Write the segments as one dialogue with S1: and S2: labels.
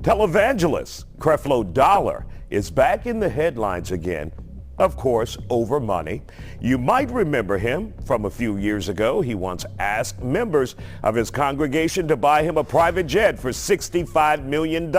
S1: Televangelist Creflo Dollar is back in the headlines again, of course, over money. You might remember him from a few years ago. He once asked members of his congregation to buy him a private jet for $65 million.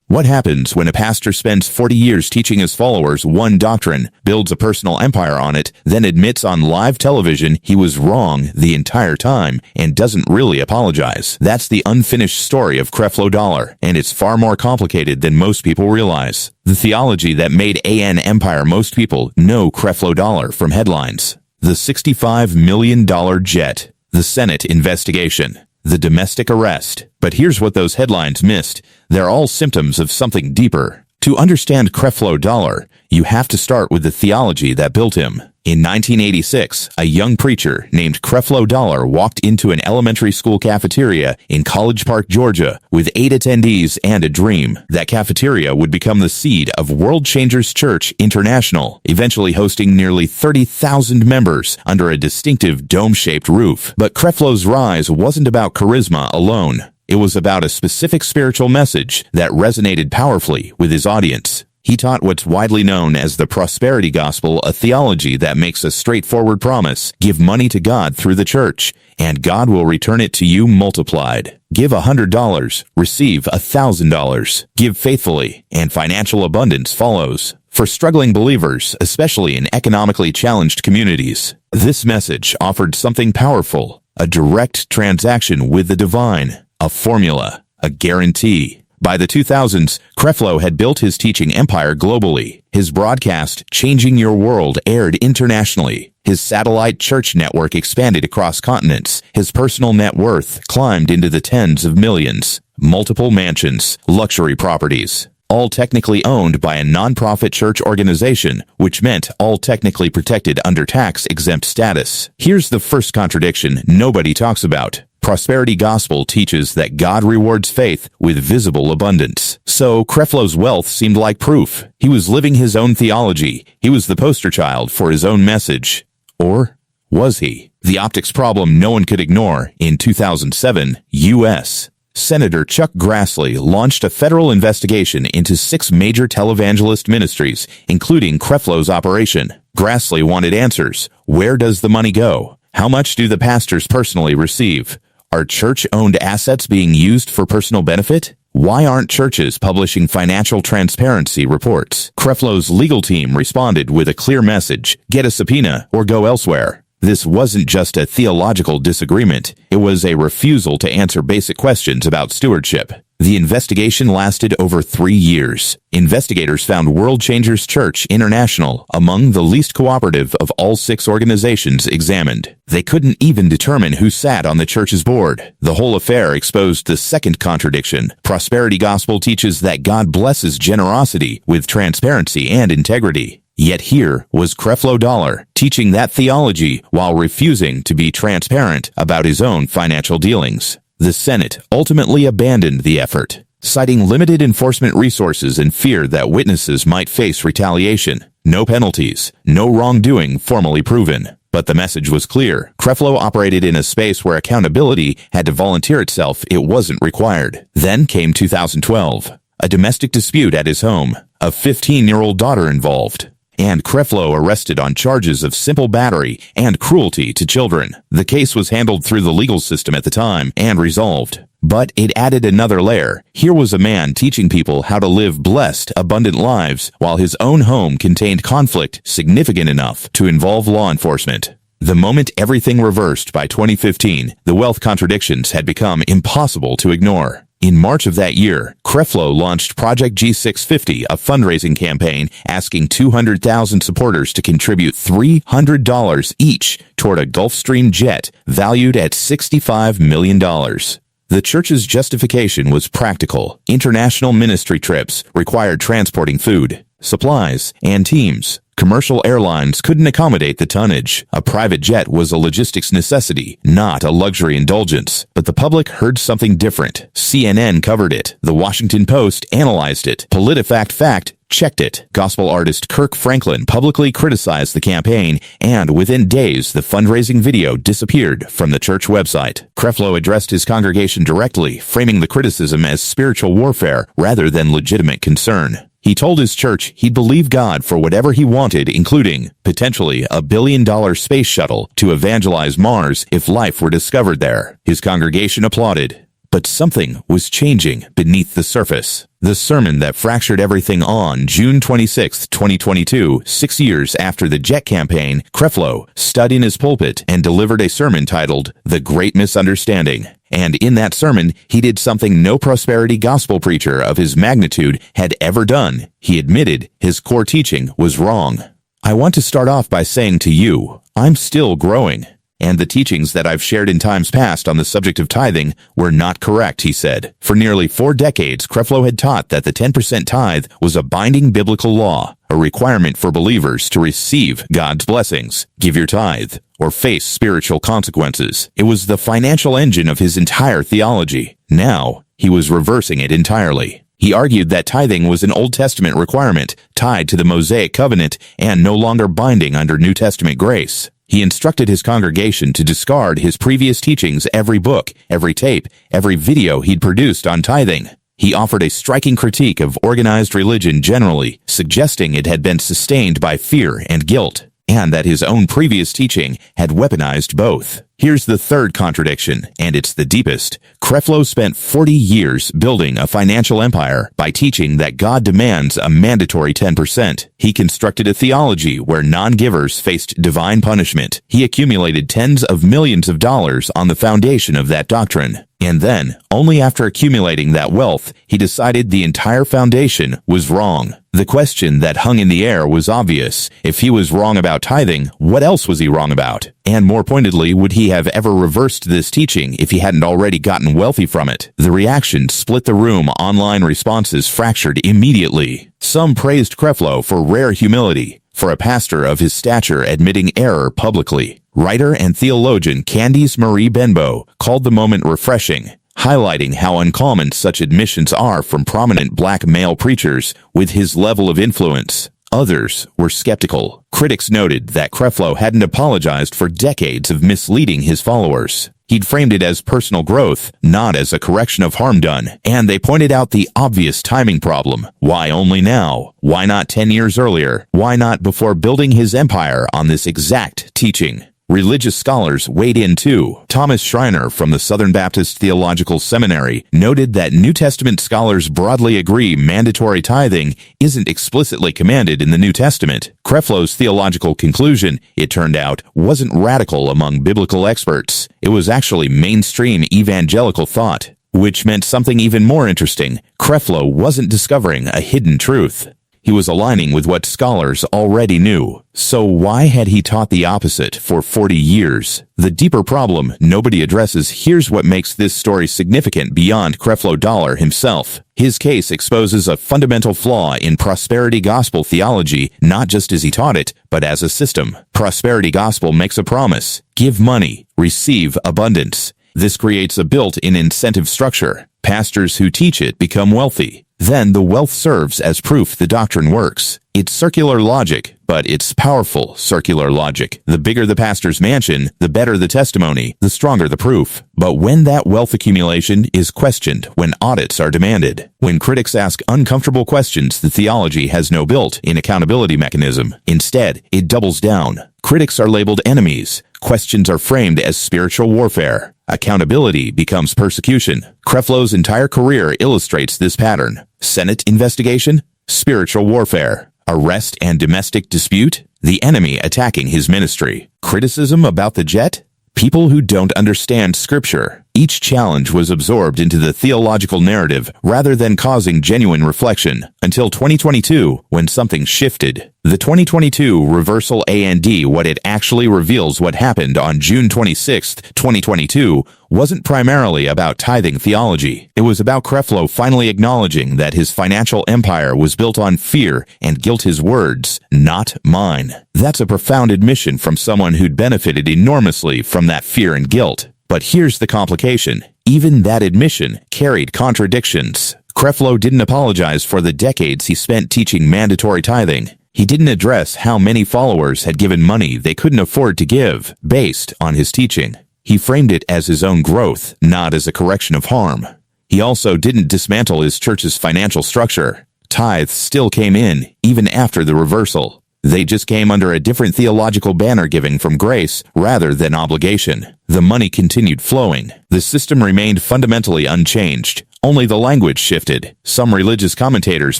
S2: What happens when a pastor spends 40 years teaching his followers one doctrine, builds a personal empire on it, then admits on live television he was wrong the entire time and doesn't really apologize? That's the unfinished story of Creflo Dollar, and it's far more complicated than most people realize. The theology that made an empire most people know Creflo Dollar from headlines. The $65 million jet, the Senate investigation, the domestic arrest. But here's what those headlines missed. They're all symptoms of something deeper. To understand Creflo Dollar, you have to start with the theology that built him. In 1986, a young preacher named Creflo Dollar walked into an elementary school cafeteria in College Park, Georgia, with 8 attendees and a dream. That cafeteria would become the seed of World Changers Church International, eventually hosting nearly 30,000 members under a distinctive dome-shaped roof. But Creflo's rise wasn't about charisma alone. It was about a specific spiritual message that resonated powerfully with his audience. He taught what's widely known as the prosperity gospel, a theology that makes a straightforward promise: give money to God through the church, and God will return it to you multiplied. Give $100, receive $1,000. Give faithfully, and financial abundance follows. For struggling believers, especially in economically challenged communities, this message offered something powerful: a direct transaction with the divine, a formula, a guarantee. By the 2000s, Creflo had built his teaching empire globally. His broadcast, Changing Your World, aired internationally. His satellite church network expanded across continents. His personal net worth climbed into the tens of millions. Multiple mansions, luxury properties, all technically owned by a nonprofit church organization, which meant all technically protected under tax-exempt status. Here's the first contradiction nobody talks about. Prosperity gospel teaches that God rewards faith with visible abundance. So Creflo's wealth seemed like proof. He was living his own theology. He was the poster child for his own message. Or was he? The optics problem no one could ignore. In 2007, U.S. Senator Chuck Grassley launched a federal investigation into 6 major televangelist ministries, including Creflo's operation. Grassley wanted answers. Where does the money go? How much do the pastors personally receive? Are church-owned assets being used for personal benefit? Why aren't churches publishing financial transparency reports? Creflo's legal team responded with a clear message: get a subpoena or go elsewhere. This wasn't just a theological disagreement. It was a refusal to answer basic questions about stewardship. The investigation lasted over 3 years. Investigators found World Changers Church International among the least cooperative of all 6 organizations examined. They couldn't even determine who sat on the church's board. The whole affair exposed the second contradiction. Prosperity gospel teaches that God blesses generosity with transparency and integrity. Yet here was Creflo Dollar teaching that theology while refusing to be transparent about his own financial dealings. The Senate ultimately abandoned the effort, citing limited enforcement resources and fear that witnesses might face retaliation. No penalties, no wrongdoing formally proven. But the message was clear. Creflo operated in a space where accountability had to volunteer itself. It wasn't required. Then came 2012, a domestic dispute at his home, a 15-year-old daughter involved, and Creflo arrested on charges of simple battery and cruelty to children. The case was handled through the legal system at the time and resolved. But it added another layer. Here was a man teaching people how to live blessed, abundant lives, while his own home contained conflict significant enough to involve law enforcement. The moment everything reversed by 2015, the wealth contradictions had become impossible to ignore. In March of that year, Creflo launched Project G650, a fundraising campaign asking 200,000 supporters to contribute $300 each toward a Gulfstream jet valued at $65 million. The church's justification was practical. International ministry trips required transporting food, supplies, and teams. Commercial airlines couldn't accommodate the tonnage. A private jet was a logistics necessity, not a luxury indulgence. But the public heard something different. CNN covered it. The Washington Post analyzed it. PolitiFact checked it. Gospel artist Kirk Franklin publicly criticized the campaign, and within days, the fundraising video disappeared from the church website. Creflo addressed his congregation directly, framing the criticism as spiritual warfare rather than legitimate concern. He told his church he'd believe God for whatever he wanted, including, potentially, a $1 billion space shuttle to evangelize Mars if life were discovered there. His congregation applauded. But something was changing beneath the surface. The sermon that fractured everything on June 26, 2022, 6 years after the Jet campaign, Creflo stood in his pulpit and delivered a sermon titled The Great Misunderstanding. And in that sermon, he did something no prosperity gospel preacher of his magnitude had ever done. He admitted his core teaching was wrong. I want to start off by saying to you, I'm still growing. And the teachings that I've shared in times past on the subject of tithing were not correct, he said. For nearly 4 decades, Creflo had taught that the 10% tithe was a binding biblical law, a requirement for believers to receive God's blessings, give your tithe, or face spiritual consequences. It was the financial engine of his entire theology. Now, he was reversing it entirely. He argued that tithing was an Old Testament requirement tied to the Mosaic covenant and no longer binding under New Testament grace. He instructed his congregation to discard his previous teachings, every book, every tape, every video he'd produced on tithing. He offered a striking critique of organized religion generally, suggesting it had been sustained by fear and guilt, and that his own previous teaching had weaponized both. Here's the third contradiction, and it's the deepest. Creflo spent 40 years building a financial empire by teaching that God demands a mandatory 10%. He constructed a theology where non-givers faced divine punishment. He accumulated tens of millions of dollars on the foundation of that doctrine. And then, only after accumulating that wealth, he decided the entire foundation was wrong. The question that hung in the air was obvious. If he was wrong about tithing, what else was he wrong about? And more pointedly, would he have ever reversed this teaching if he hadn't already gotten wealthy from it? The reaction split the room. Online responses fractured immediately. Some praised Creflo for rare humility, for a pastor of his stature admitting error publicly. Writer and theologian Candice Marie Benbow called the moment refreshing, highlighting how uncommon such admissions are from prominent black male preachers with his level of influence. Others were skeptical. Critics noted that Creflo hadn't apologized for decades of misleading his followers. He'd framed it as personal growth, not as a correction of harm done, and they pointed out the obvious timing problem. Why only now? Why not 10 years earlier? Why not before building his empire on this exact teaching? Religious scholars weighed in too. Thomas Schreiner from the Southern Baptist Theological Seminary noted that New Testament scholars broadly agree mandatory tithing isn't explicitly commanded in the New Testament. Creflo's theological conclusion, it turned out, wasn't radical among biblical experts. It was actually mainstream evangelical thought, which meant something even more interesting. Creflo wasn't discovering a hidden truth. He was aligning with what scholars already knew. So why had he taught the opposite for 40 years? The deeper problem nobody addresses. Here's what makes this story significant beyond Creflo Dollar himself. His case exposes a fundamental flaw in prosperity gospel theology, not just as he taught it, but as a system. Prosperity gospel makes a promise: give money, receive abundance. This creates a built-in incentive structure. Pastors who teach it become wealthy. Then the wealth serves as proof the doctrine works. It's circular logic, but it's powerful circular logic. The bigger the pastor's mansion, the better the testimony, the stronger the proof. But when that wealth accumulation is questioned, when audits are demanded, when critics ask uncomfortable questions, the theology has no built-in accountability mechanism. Instead, it doubles down. Critics are labeled enemies. Questions are framed as spiritual warfare. Accountability becomes persecution. Creflo's entire career illustrates this pattern. Senate investigation, spiritual warfare. Arrest and domestic dispute, the enemy attacking his ministry. Criticism about the jet, people who don't understand Scripture. Each challenge was absorbed into the theological narrative rather than causing genuine reflection, until 2022, when something shifted. The 2022 reversal A&D, what it actually reveals what happened on June 26, 2022, wasn't primarily about tithing theology. It was about Creflo finally acknowledging that his financial empire was built on fear and guilt. His words, not mine. That's a profound admission from someone who'd benefited enormously from that fear and guilt. But here's the complication. Even that admission carried contradictions. Creflo didn't apologize for the decades he spent teaching mandatory tithing. He didn't address how many followers had given money they couldn't afford to give based on his teaching. He framed it as his own growth, not as a correction of harm. He also didn't dismantle his church's financial structure. Tithes still came in, even after the reversal. They just came under a different theological banner giving from grace rather than obligation. The money continued flowing. The system remained fundamentally unchanged. Only the language shifted. Some religious commentators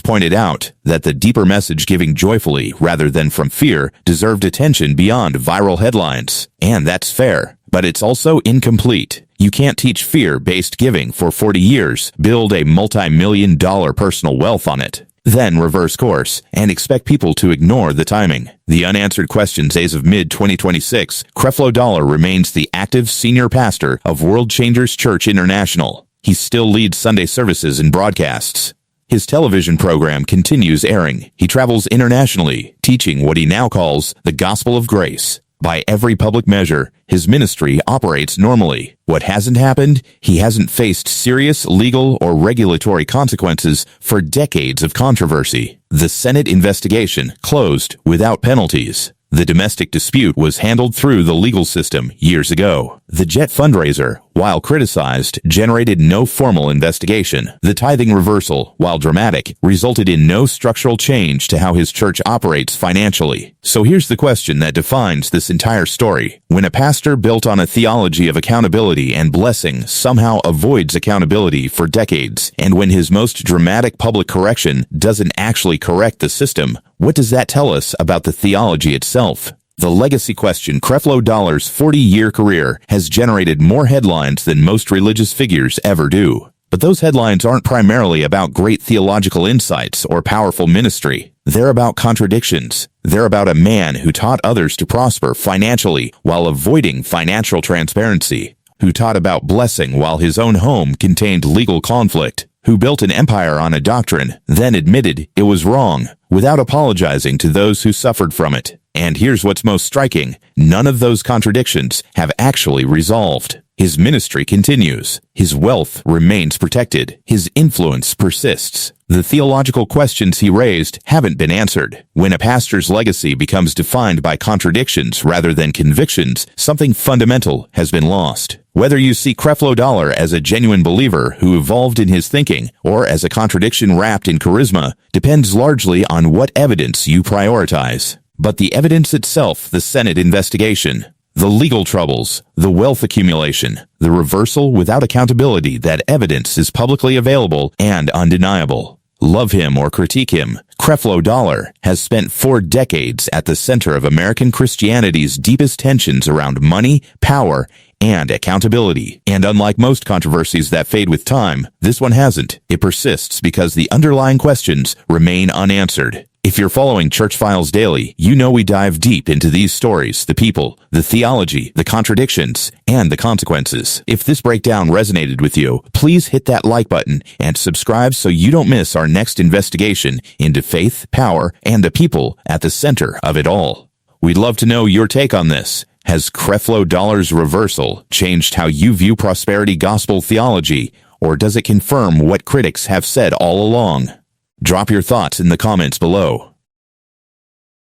S2: pointed out that the deeper message, giving joyfully rather than from fear, deserved attention beyond viral headlines. And that's fair. But it's also incomplete. You can't teach fear-based giving for 40 years, build a multi-million-dollar personal wealth on it, then reverse course, and expect people to ignore the timing. The unanswered questions as of mid-2026, Creflo Dollar remains the active senior pastor of World Changers Church International. He still leads Sunday services and broadcasts. His television program continues airing. He travels internationally, teaching what he now calls the gospel of grace. By every public measure, his ministry operates normally. What hasn't happened? He hasn't faced serious legal or regulatory consequences for decades of controversy. The Senate investigation closed without penalties. The domestic dispute was handled through the legal system years ago. The jet fundraiser, while criticized, generated no formal investigation. The tithing reversal, while dramatic, resulted in no structural change to how his church operates financially. So here's the question that defines this entire story. When a pastor built on a theology of accountability and blessing somehow avoids accountability for decades, and when his most dramatic public correction doesn't actually correct the system, what does that tell us about the theology itself? The legacy question: Creflo Dollar's 40-year career has generated more headlines than most religious figures ever do. But those headlines aren't primarily about great theological insights or powerful ministry. They're about contradictions. They're about a man who taught others to prosper financially while avoiding financial transparency, who taught about blessing while his own home contained legal conflict, who built an empire on a doctrine, then admitted it was wrong, without apologizing to those who suffered from it. And here's what's most striking: none of those contradictions have actually resolved. His ministry continues. His wealth remains protected. His influence persists. The theological questions he raised haven't been answered. When a pastor's legacy becomes defined by contradictions rather than convictions, something fundamental has been lost. Whether you see Creflo Dollar as a genuine believer who evolved in his thinking or as a contradiction wrapped in charisma depends largely on what evidence you prioritize. But the evidence itself, the Senate investigation, the legal troubles, the wealth accumulation, the reversal without accountability, that evidence is publicly available and undeniable. Love him or critique him, Creflo Dollar has spent 4 decades at the center of American Christianity's deepest tensions around money, power, and accountability. And unlike most controversies that fade with time, this one hasn't. It persists because the underlying questions remain unanswered. If you're following Church Files Daily, you know we dive deep into these stories, the people, the theology, the contradictions, and the consequences. If this breakdown resonated with you, please hit that like button and subscribe so you don't miss our next investigation into faith, power, and the people at the center of it all. We'd love to know your take on this. Has Creflo Dollar's reversal changed how you view prosperity gospel theology, or does it confirm what critics have said all along? Drop your thoughts in the comments below.